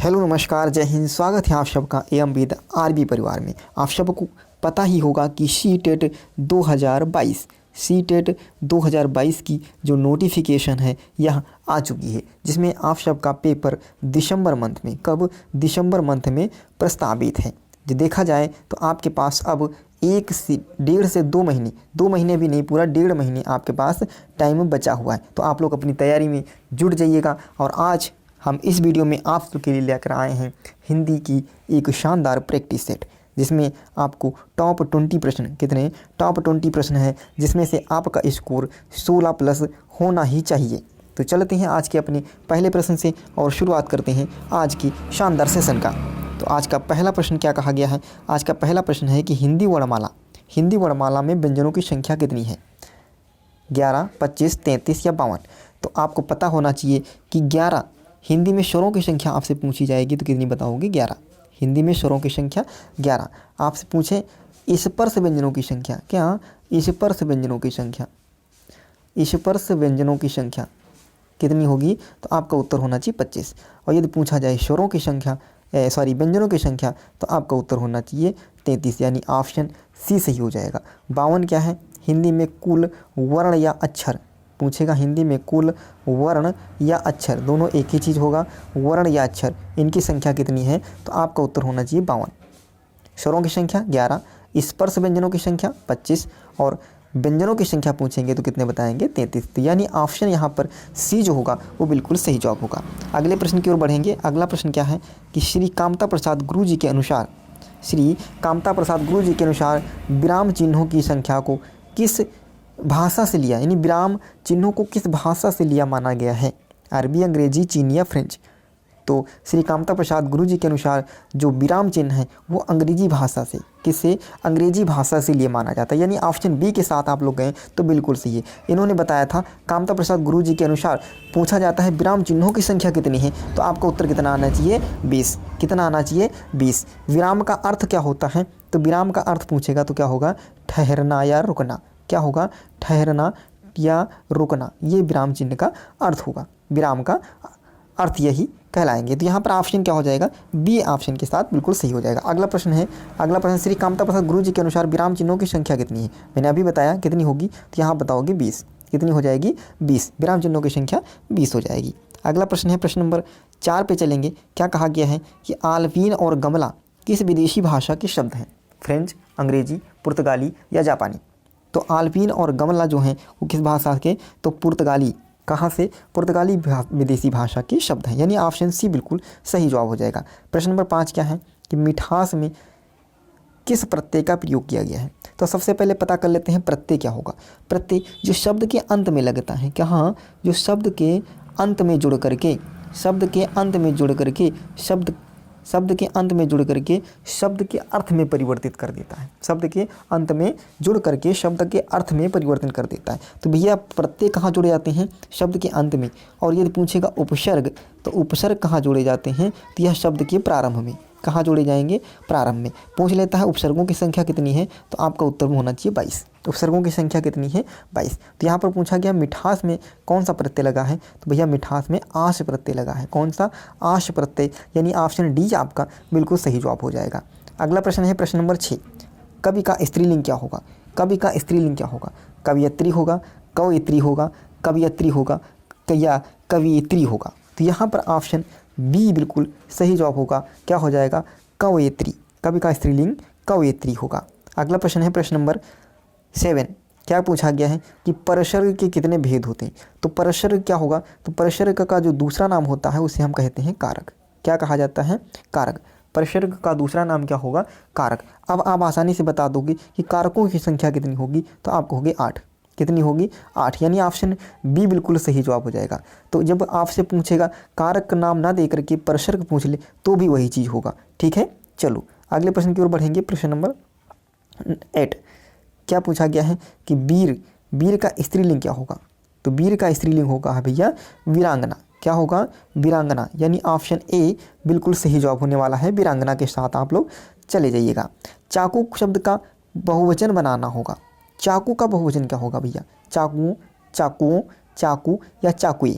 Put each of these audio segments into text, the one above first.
Hello नमस्कार जय हिंद। स्वागत है आप सबका एम विद आरबी परिवार में। आप सबको पता ही होगा कि सी टेट 2022 की जो नोटिफिकेशन है यह आ चुकी है, जिसमें आप सबका पेपर दिसंबर मंथ में दिसंबर मंथ में प्रस्तावित है। जो देखा जाए तो आपके पास अब 1 से 2 महीने भी नहीं, पूरा 1.5 महीने आपके पास टाइम बचा हुआ है। तो आप लोग अपनी तैयारी में जुट जाइएगा। और आज हम इस वीडियो में आप सबके लिए लेकर आए हैं हिंदी की एक शानदार प्रैक्टिस सेट, जिसमें आपको टॉप 20 प्रश्न है, जिसमें से आपका स्कोर 16+ होना ही चाहिए। तो चलते हैं आज के अपने पहले प्रश्न से और शुरुआत करते हैं आज की शानदार सेशन का। तो आज का पहला प्रश्न क्या कहा गया है? आज का पहला प्रश्न है कि हिंदी वर्णमाला में व्यंजनों की संख्या कितनी है? 11, 25, 33 या 52? तो आपको पता होना चाहिए कि 11 हिंदी में स्वरों की संख्या आपसे पूछी जाएगी तो कितनी बताओगे? 11। हिंदी में स्वरों की संख्या 11। आपसे पूछे स्पर्श व्यंजनों की संख्या, क्या स्पर्श व्यंजनों की संख्या कितनी होगी? तो आपका उत्तर होना चाहिए 25। और यदि पूछा जाए स्वरों की संख्या व्यंजनों की संख्या, तो आपका उत्तर होना चाहिए 33, यानी ऑप्शन सी सही हो जाएगा। 52 क्या है? हिंदी में कुल वर्ण या अक्षर पूछेगा। हिंदी में कुल वर्ण या अक्षर दोनों एक ही चीज़ होगा। वर्ण या अक्षर इनकी संख्या कितनी है? तो आपका उत्तर होना चाहिए 52। स्वरों की संख्या 11, स्पर्श व्यंजनों की संख्या 25 और व्यंजनों की संख्या पूछेंगे तो कितने बताएंगे? 33। तो यानी ऑप्शन यहाँ पर सी जो होगा वो बिल्कुल सही जवाब होगा। अगले प्रश्न की ओर बढ़ेंगे। अगला प्रश्न क्या है कि श्री कामता प्रसाद गुरु जी के अनुसार विराम चिन्हों की संख्या को किस भाषा से लिया, यानी विराम चिन्हों को किस भाषा से लिया माना गया है? अरबी, अंग्रेजी, चीनी या फ्रेंच? तो श्री कामता प्रसाद गुरु जी के अनुसार जो विराम चिन्ह है वो अंग्रेजी भाषा से, अंग्रेजी भाषा से लिए माना जाता है, यानी ऑप्शन बी के साथ आप लोग गए तो बिल्कुल सही है। इन्होंने बताया था कामता प्रसाद गुरु जी के अनुसार पूछा जाता है विराम चिन्हों की संख्या कितनी है, तो आपका उत्तर कितना आना चाहिए? 20। कितना आना चाहिए? 20। विराम का अर्थ क्या होता है? तो विराम का अर्थ पूछेगा तो क्या होगा? ठहरना या रुकना। क्या होगा? ठहरना या रुकना, ये विराम चिन्ह का अर्थ होगा। विराम का अर्थ यही कहलाएंगे। तो यहाँ पर ऑप्शन क्या हो जाएगा? बी ऑप्शन के साथ बिल्कुल सही हो जाएगा। अगला प्रश्न श्री कामता प्रसाद गुरु जी के अनुसार विराम चिन्हों की संख्या कितनी है? मैंने अभी बताया कितनी होगी, तो यहाँ बताओगे 20। कितनी हो जाएगी? 20। विराम चिन्हों की संख्या 20 हो जाएगी। अगला प्रश्न है प्रश्न नंबर 4 पे चलेंगे। क्या कहा गया है कि आल्पीन और गमला किस विदेशी भाषा के शब्द हैं? फ्रेंच, अंग्रेजी, पुर्तगाली या जापानी? तो आल्पीन और गमला जो हैं वो किस भाषा के? तो पुर्तगाली। कहाँ से? पुर्तगाली विदेशी भाषा के शब्द हैं, यानी ऑप्शन सी बिल्कुल सही जवाब हो जाएगा। प्रश्न नंबर 5 क्या है कि मिठास में किस प्रत्यय का प्रयोग किया गया है? तो सबसे पहले पता कर लेते हैं प्रत्यय क्या होगा। प्रत्यय जो शब्द के अंत में लगता है, कहाँ? जो शब्द के अंत में जुड़ करके शब्द के अंत में जुड़ करके शब्द के अर्थ में परिवर्तित कर देता है। शब्द के अंत में जुड़ करके शब्द के अर्थ में परिवर्तन कर देता है। तो भैया प्रत्यय कहाँ जुड़े जाते हैं? शब्द के अंत में। और यदि पूछेगा उपसर्ग, तो उपसर्ग कहाँ जोड़े जाते हैं? तो यह शब्द के प्रारंभ में। कहाँ जोड़े जाएंगे? प्रारंभ में। पूछ लेता है उपसर्गों की संख्या कितनी है, तो आपका उत्तर होना चाहिए 22। उपसर्गों की संख्या कितनी है? 22। तो यहाँ पर पूछा गया मिठास में कौन सा प्रत्यय लगा है, तो भैया मिठास में आश प्रत्यय लगा है। कौन सा? आश प्रत्यय, यानी ऑप्शन डी आपका बिल्कुल सही जवाब हो जाएगा। अगला प्रश्न है प्रश्न नंबर 6। कवि का स्त्रीलिंग क्या होगा? कवियत्री होगा, कवयित्री होगा, कवियत्री होगा या कवियत्री होगा? तो यहाँ पर ऑप्शन बी बिल्कुल सही जवाब होगा। क्या हो जाएगा? कवयित्री। कवि का स्त्रीलिंग कवयित्री होगा। अगला प्रश्न है प्रश्न नंबर 7। क्या पूछा गया है कि परसर्ग के कितने भेद होते हैं? तो परसर्ग क्या होगा? तो परसर्ग का जो दूसरा नाम होता है उसे हम कहते हैं कारक। क्या कहा जाता है? कारक। परसर्ग का दूसरा नाम क्या होगा? कारक। अब आप आसानी से बता दोगे कि कारकों की संख्या कितनी होगी, तो आपको होगी 8। कितनी होगी? 8, यानी ऑप्शन बी बिल्कुल सही जवाब हो जाएगा। तो जब आपसे पूछेगा कारक का नाम ना दे करके परसर्ग पूछ ले तो भी वही चीज़ होगा। ठीक है, चलो अगले प्रश्न की ओर बढ़ेंगे। प्रश्न नंबर 8। क्या पूछा गया है कि वीर का स्त्रीलिंग क्या होगा? तो वीर का स्त्रीलिंग होगा भैया वीरांगना। क्या होगा? वीरांगना, यानी ऑप्शन ए बिल्कुल सही जवाब होने वाला है। वीरांगना के साथ आप लोग चले जाइएगा। चाकू शब्द का बहुवचन बनाना होगा। चाकू का बहुवचन क्या होगा भैया? चाकू, चाकुओं, चाकू या चाकुए?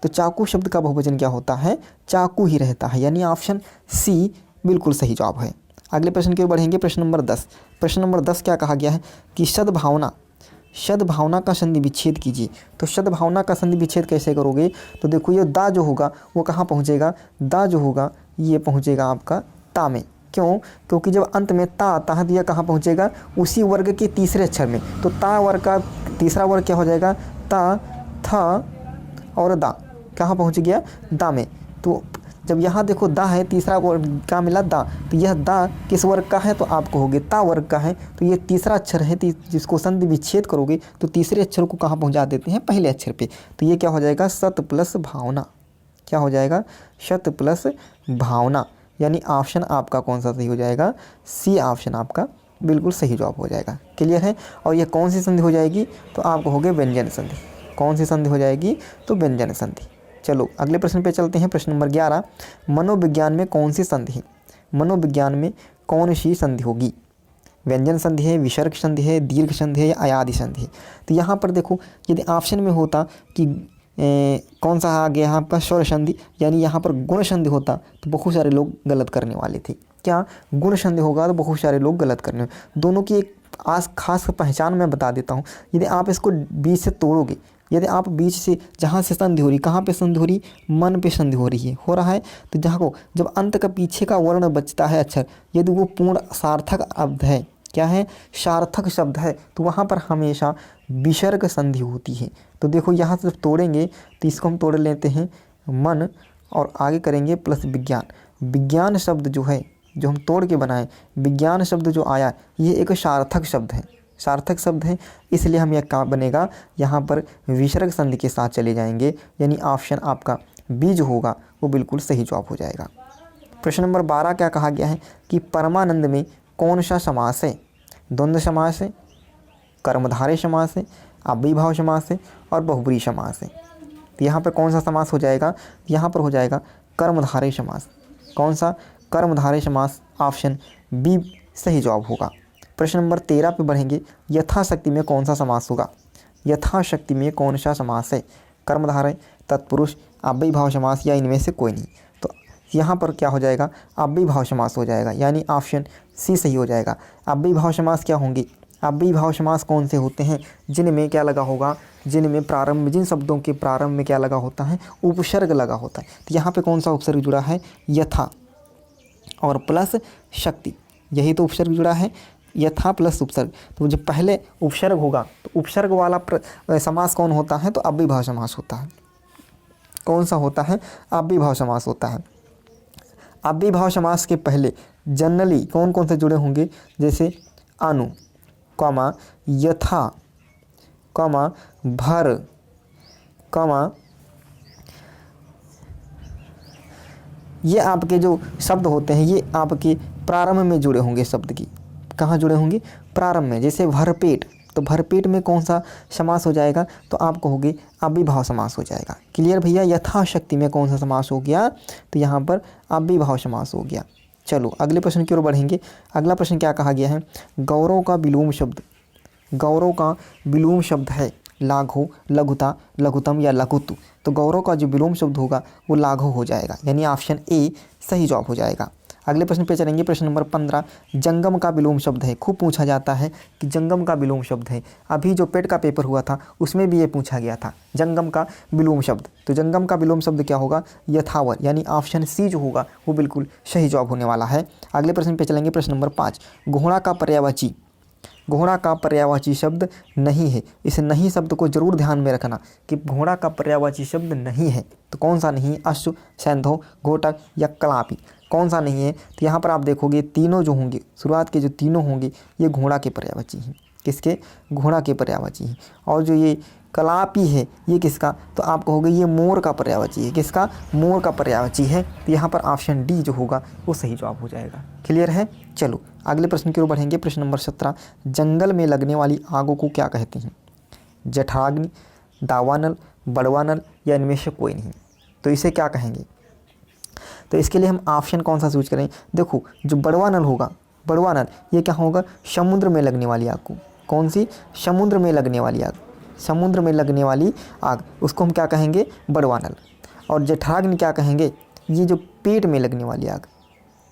तो चाकू शब्द का बहुवचन क्या होता है, चाकू ही रहता है, यानी ऑप्शन सी बिल्कुल सही जवाब है। अगले प्रश्न की ओर बढ़ेंगे, प्रश्न नंबर 10। प्रश्न नंबर 10 क्या कहा गया है कि सद्भावना का संधि विच्छेद कीजिए। तो सद्भावना का संधि विच्छेद कैसे करोगे, तो देखो ये दा जो होगा वो कहाँ पहुँचेगा, दा जो होगा ये पहुँचेगा आपका ता में। क्यों, क्योंकि जब अंत में ता आता है तो यह कहाँ पहुँचेगा, उसी वर्ग के तीसरे अक्षर में। तो ता वर्ग का तीसरा वर्ग क्या हो जाएगा, ता, था और दा, कहाँ पहुँच गया, दा में। तो जब यहाँ देखो दा है, तीसरा वर्ग क्या मिला, दा, तो यह दा किस वर्ग का है, तो आप कहोगे ता वर्ग का है। तो ये तीसरा अक्षर है, जिसको संधि विच्छेद करोगे तो तीसरे अक्षर को कहाँ पहुँचा देते हैं, पहले अक्षर पे। तो ये क्या हो जाएगा, सत प्लस भावना, क्या हो जाएगा, शत प्लस भावना, यानी ऑप्शन आपका कौन सा सही हो जाएगा, सी ऑप्शन आपका बिल्कुल सही जवाब हो जाएगा। क्लियर है। और ये कौन सी संधि हो जाएगी, तो आप कहोगे व्यंजन संधि। कौन सी संधि हो जाएगी, तो व्यंजन संधि। चलो अगले प्रश्न पे चलते हैं, प्रश्न नंबर 11। मनोविज्ञान में कौन सी संधि, मनोविज्ञान में कौन सी संधि होगी, व्यंजन संधि है, विसर्ग संधि है, दीर्घ संधि है या अयादि संधि है। तो यहाँ पर देखो यदि ऑप्शन में होता कि कौन सा आ गया यहाँ पर स्वर संधि, यानी यहाँ पर गुण संधि होता तो बहुत सारे लोग गलत करने वाले थे। क्या गुण संधि होगा तो बहुत सारे लोग गलत करने, दोनों की एक खास पहचान मैं बता देता हूँ। यदि आप इसको बीच से तोड़ोगे, यदि आप बीच से जहाँ से संधि हो रही, कहाँ पे संधि हो रही, मन पे संधि हो रही है, हो रहा है, तो जहाँ को जब अंत का पीछे का वर्ण बचता है अक्षर, यदि वो पूर्ण सार्थक अब्द है, क्या है, सार्थक शब्द है, तो वहाँ पर हमेशा विसर्ग संधि होती है। तो देखो यहाँ से जब तोड़ेंगे तो इसको हम तोड़ लेते हैं मन और आगे करेंगे प्लस विज्ञान। विज्ञान शब्द जो है, जो हम तोड़ के बनाए, विज्ञान शब्द जो आया ये एक सार्थक शब्द है, सार्थक शब्द है, इसलिए हम यह क्या बनेगा, यहाँ पर विसर्ग संधि के साथ चले जाएंगे, यानी ऑप्शन आपका बी जो होगा वो बिल्कुल सही जवाब हो जाएगा। प्रश्न नंबर 12 क्या कहा गया है कि परमानंद में कौन सा समास है, द्वंद्व समास है, कर्मधारय समास है, अव्ययीभाव समास है और बहुब्रीहि समास है। तो यहाँ पर कौन सा समास हो जाएगा, यहाँ पर हो जाएगा कर्मधारय समास। कौन सा, कर्मधारय समास, ऑप्शन बी सही जवाब होगा। प्रश्न नंबर 13 पे बढ़ेंगे, यथाशक्ति में कौन सा समास होगा, यथाशक्ति में कौन सा समास है, कर्मधारय, तत्पुरुष, अव्ययीभाव समास या इनमें से कोई नहीं। तो यहाँ पर क्या हो जाएगा, अव्ययीभाव समास हो जाएगा, यानी ऑप्शन सी सही हो जाएगा। अव्ययीभाव समास क्या होंगे, अव्ययीभाव समास कौन से होते हैं, जिनमें क्या लगा होगा, जिनमें प्रारंभ, जिन शब्दों के प्रारंभ में क्या लगा होता है, उपसर्ग लगा होता है। तो यहाँ पे कौन सा उपसर्ग जुड़ा है, यथा और प्लस शक्ति, यही तो उपसर्ग जुड़ा है, यथा प्लस उपसर्ग। तो जब पहले उपसर्ग होगा तो उपसर्ग वाला समास कौन होता है, तो अव्ययीभाव समास होता है। कौन सा होता है, अव्ययीभाव समास होता है। अव्ययीभाव समास के पहले जनरली कौन कौन से जुड़े होंगे, जैसे अनु, कमा, यथा, कमा, भर, कमा, ये आपके जो शब्द होते हैं ये आपके प्रारंभ में जुड़े होंगे, शब्द की कहाँ जुड़े होंगे, प्रारंभ में। जैसे भरपेट, तो भरपेट में कौन सा समास हो जाएगा, तो आप कहोगे अव्ययीभाव समास हो जाएगा। क्लियर भैया। यथाशक्ति में कौन सा समास हो गया, तो यहाँ पर अव्ययीभाव समास हो गया। चलो अगले प्रश्न की ओर बढ़ेंगे। अगला प्रश्न क्या कहा गया है, गौरव का विलोम शब्द, गौरव का विलोम शब्द है लाघव, लघुता, लघुतम या लघुत्व। तो गौरव का जो विलोम शब्द होगा वो लाघव हो जाएगा, यानी ऑप्शन ए सही जवाब हो जाएगा। अगले प्रश्न पे चलेंगे, प्रश्न नंबर 15। जंगम का विलोम शब्द है, खूब पूछा जाता है कि जंगम का विलोम शब्द है। अभी जो पेट का पेपर हुआ था उसमें भी ये पूछा गया था, जंगम का विलोम शब्द। तो जंगम का विलोम शब्द क्या होगा, यथावर, यानी ऑप्शन सी जो होगा वो बिल्कुल सही जवाब होने वाला है। अगले प्रश्न पे चलेंगे, प्रश्न नंबर 5। घोड़ा का पर्यायवाची, घोड़ा का पर्यायवाची शब्द नहीं है। इस नहीं शब्द को जरूर ध्यान में रखना कि घोड़ा का पर्यायवाची शब्द नहीं है। तो कौन सा नहीं, अश्व, सैंधव, घोटक या कलापी, कौन सा नहीं है। तो यहाँ पर आप देखोगे तीनों जो होंगे, शुरुआत के जो तीनों होंगे ये घोड़ा के पर्यायवाची हैं। किसके, घोड़ा के पर्यायवाची हैं। और जो ये कलापी है ये किसका, तो आप कहोगे ये मोर का पर्यायवाची है। किसका, मोर का पर्यायवाची है। तो यहाँ पर ऑप्शन डी जो होगा वो सही जवाब हो जाएगा। क्लियर है। चलो अगले प्रश्न की ओर बढ़ेंगे, प्रश्न नंबर 17। जंगल में लगने वाली आगों को क्या कहते हैं, जठराग्नि, दावानल, बड़वानल या इनमें से कोई नहीं। तो इसे क्या कहेंगे, तो इसके लिए हम ऑप्शन कौन सा चूज करें। देखो जो बड़वानल होगा, बड़वानल ये क्या होगा, समुद्र में लगने वाली आग को, कौन सी, समुद्र में लगने वाली आग, समुद्र में लगने वाली आग, उसको हम क्या कहेंगे, बड़वानल। और जठराग्नि क्या कहेंगे, ये जो पेट में लगने वाली आग,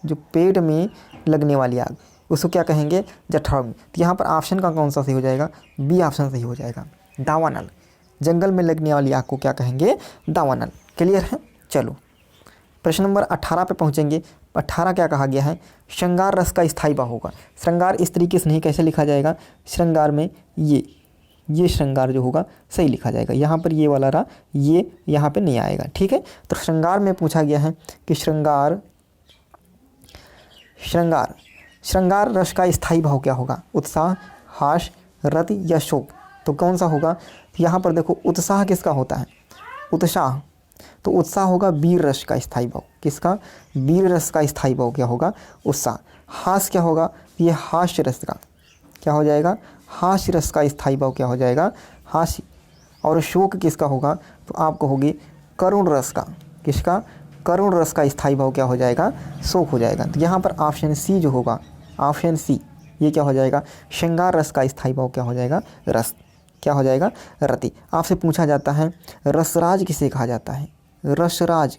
जो पेट में लगने वाली आग उसको क्या कहेंगे, जठराग्नि। तो यहाँ पर ऑप्शन का कौन सा सही हो जाएगा, बी ऑप्शन सही हो जाएगा, दावानल। जंगल में लगने वाली आग को क्या कहेंगे, दावानल। क्लियर है। चलो प्रश्न नंबर 18 पे पहुँचेंगे। 18 क्या कहा गया है, श्रृंगार रस का स्थायी भाव होगा। श्रृंगार इस तरीके से नहीं, कैसे लिखा जाएगा, श्रृंगार में ये श्रृंगार जो होगा सही लिखा जाएगा। यहाँ पर ये वाला रहा, ये यहाँ पे नहीं आएगा। ठीक है। तो श्रृंगार में पूछा गया है कि श्रृंगार रस का स्थायी भाव क्या होगा, उत्साह, हास, रति या शोक। तो कौन सा होगा, यहाँ पर देखो उत्साह किसका होता है, उत्साह। तो उत्साह होगा वीर रस का स्थायी भाव। किसका, वीर रस का स्थायी भाव क्या होगा, उत्साह। हास क्या होगा, ये हास्य रस का क्या हो जाएगा, हास्य रस का स्थायी भाव क्या हो जाएगा, हास्य। और शोक किसका होगा, तो आप कहोगे करुण रस का। किसका, करुण रस का स्थायी भाव क्या हो जाएगा, शोक हो जाएगा। तो यहाँ पर ऑप्शन सी जो होगा, ऑप्शन सी ये क्या हो जाएगा, श्रृंगार रस का स्थायी भाव क्या हो जाएगा, रस। क्या हो जाएगा, रति। आपसे पूछा जाता है रसराज किसे कहा जाता है, रसराज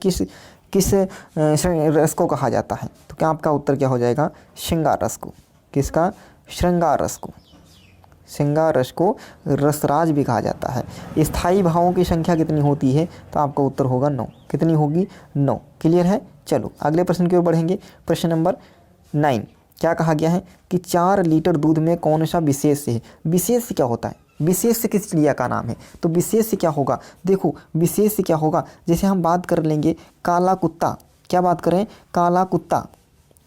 किस रस को कहा जाता है। तो क्या आपका उत्तर क्या हो जाएगा, श्रृंगार रस को। किसका, श्रृंगार रस को। श्रृंगार रस को रसराज भी कहा जाता है। स्थायी भावों की संख्या कितनी होती है, तो आपका उत्तर होगा 9। कितनी होगी, 9। क्लियर है। चलो अगले प्रश्न की ओर बढ़ेंगे। प्रश्न नंबर 9 क्या कहा गया है कि 4 लीटर दूध में कौन सा विशेष है। विशेष क्या होता है, विशेष किस चिड़िया का नाम है। तो विशेष क्या होगा, देखो विशेष क्या होगा, जैसे हम बात कर लेंगे काला कुत्ता। क्या बात करें, काला कुत्ता,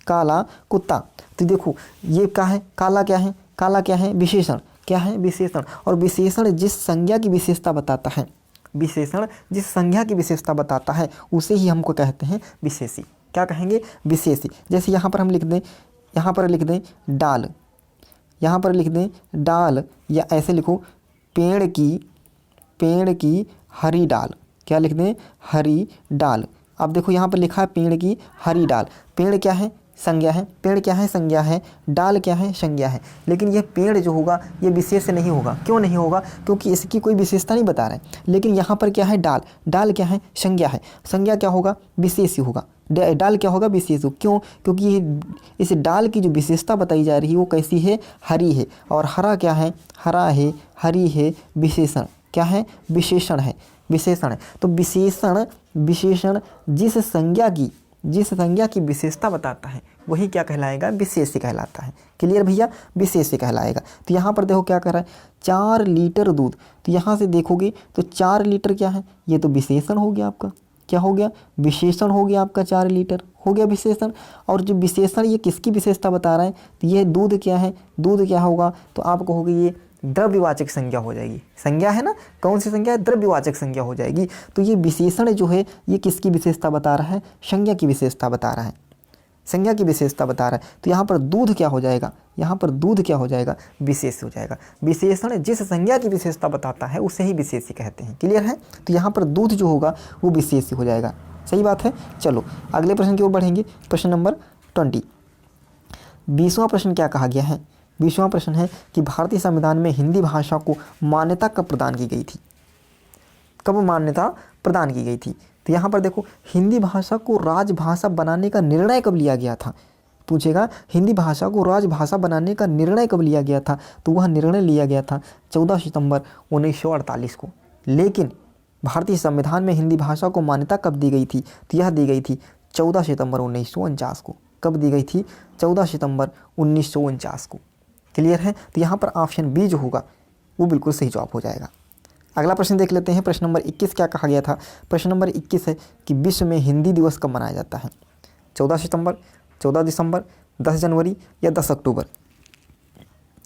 काला कुत्ता। तो देखो ये क्या है, काला क्या है, काला क्या है, विशेषण। क्या है, विशेषण। और विशेषण जिस संज्ञा की विशेषता बताता है, विशेषण जिस संज्ञा की विशेषता बताता है उसे ही हमको कहते हैं विशेषी। क्या कहेंगे, विशेषी। जैसे यहाँ पर हम लिख दें, यहाँ पर लिख दें डाल, यहाँ पर लिख दें डाल, या ऐसे लिखो पेड़ की हरी डाल। क्या लिख दें, हरी डाल। अब देखो यहाँ पर लिखा है पेड़ की हरी डाल। पेड़ क्या है, संज्ञा है। पेड़ क्या है, संज्ञा है। डाल क्या है, संज्ञा है। लेकिन यह पेड़ जो होगा ये विशेष नहीं होगा। क्यों नहीं होगा, क्योंकि इसकी कोई विशेषता नहीं बता रहे हैं। लेकिन यहाँ पर क्या है, डाल, डाल क्या है, संज्ञा है। संज्ञा क्या होगा, विशेष होगा। डाल क्या होगा, विशेष हो। क्यों, क्योंकि इस डाल की जो विशेषता बताई जा रही है वो कैसी है, हरी है। और हरा क्या है, हरा है, हरी है, विशेषण। क्या है, विशेषण है, विशेषण है। तो विशेषण जिस संज्ञा की विशेषता बताता है वही क्या कहलाएगा, विशेष्य कहलाता है। क्लियर भैया, विशेष्य कहलाएगा। तो यहाँ पर देखो क्या कर रहा है, 4 लीटर दूध। तो यहाँ से देखोगे तो 4 लीटर क्या है, ये तो विशेषण हो गया आपका। क्या हो गया, विशेषण हो गया आपका। 4 लीटर हो गया विशेषण। और जो विशेषण ये किसकी विशेषता बता रहा है, तो ये दूध क्या है, दूध क्या होगा, तो आप कहोगे ये द्रव्यवाचक संज्ञा हो जाएगी। संज्ञा है ना, कौन सी संज्ञा है, द्रव्यवाचक संज्ञा हो जाएगी। तो ये विशेषण जो है ये किसकी विशेषता बता रहा है, संज्ञा की विशेषता बता रहा है, संज्ञा की विशेषता बता रहा है। तो यहाँ पर दूध क्या हो जाएगा, यहाँ पर दूध क्या हो जाएगा, विशेष हो जाएगा। विशेषण जिस संज्ञा की विशेषता बताता है उसे ही विशेष्य कहते हैं। क्लियर है। तो यहाँ पर दूध जो होगा वो विशेष्य हो जाएगा। सही बात है। चलो अगले प्रश्न की ओर बढ़ेंगे। प्रश्न नंबर 20, 20वां प्रश्न क्या कहा गया है। 20वां प्रश्न है कि भारतीय संविधान में हिंदी भाषा को मान्यता कब प्रदान की गई थी, कब मान्यता प्रदान की गई थी। तो यहाँ पर देखो हिंदी भाषा को राजभाषा बनाने का निर्णय कब लिया गया था, पूछेगा हिंदी भाषा को राजभाषा बनाने का निर्णय कब लिया गया था। तो वह निर्णय लिया गया था 14 सितंबर 1948 को। लेकिन भारतीय संविधान में हिंदी भाषा को मान्यता कब दी गई थी, तो यह दी गई थी 14 सितंबर 1949 को। कब दी गई थी, 14 सितंबर 1949 को। क्लियर है। तो यहाँ पर ऑप्शन बी जो होगा वो बिल्कुल सही जवाब हो जाएगा। अगला प्रश्न देख लेते हैं। प्रश्न नंबर 21 क्या कहा गया था। प्रश्न नंबर 21 है कि विश्व में हिंदी दिवस कब मनाया जाता है, 14 सितंबर, 14 दिसंबर, 10 जनवरी या 10 अक्टूबर।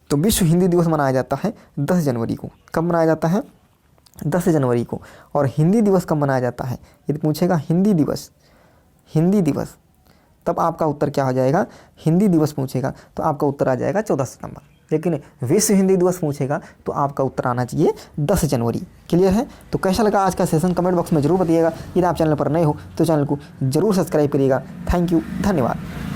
तो विश्व हिंदी दिवस मनाया जाता है 10 जनवरी को। कब मनाया जाता है, 10 जनवरी को। और हिंदी दिवस कब मनाया जाता है, यदि पूछेगा हिंदी दिवस, तब आपका उत्तर क्या हो जाएगा, हिंदी दिवस पूछेगा तो आपका उत्तर आ जाएगा 14 सितंबर। लेकिन विश्व हिंदी दिवस पूछेगा तो आपका उत्तर आना चाहिए 10 जनवरी। क्लियर है। तो कैसा लगा आज का सेशन कमेंट बॉक्स में जरूर बताइएगा। यदि आप चैनल पर नए हो तो चैनल को जरूर सब्सक्राइब करिएगा। थैंक यू, धन्यवाद।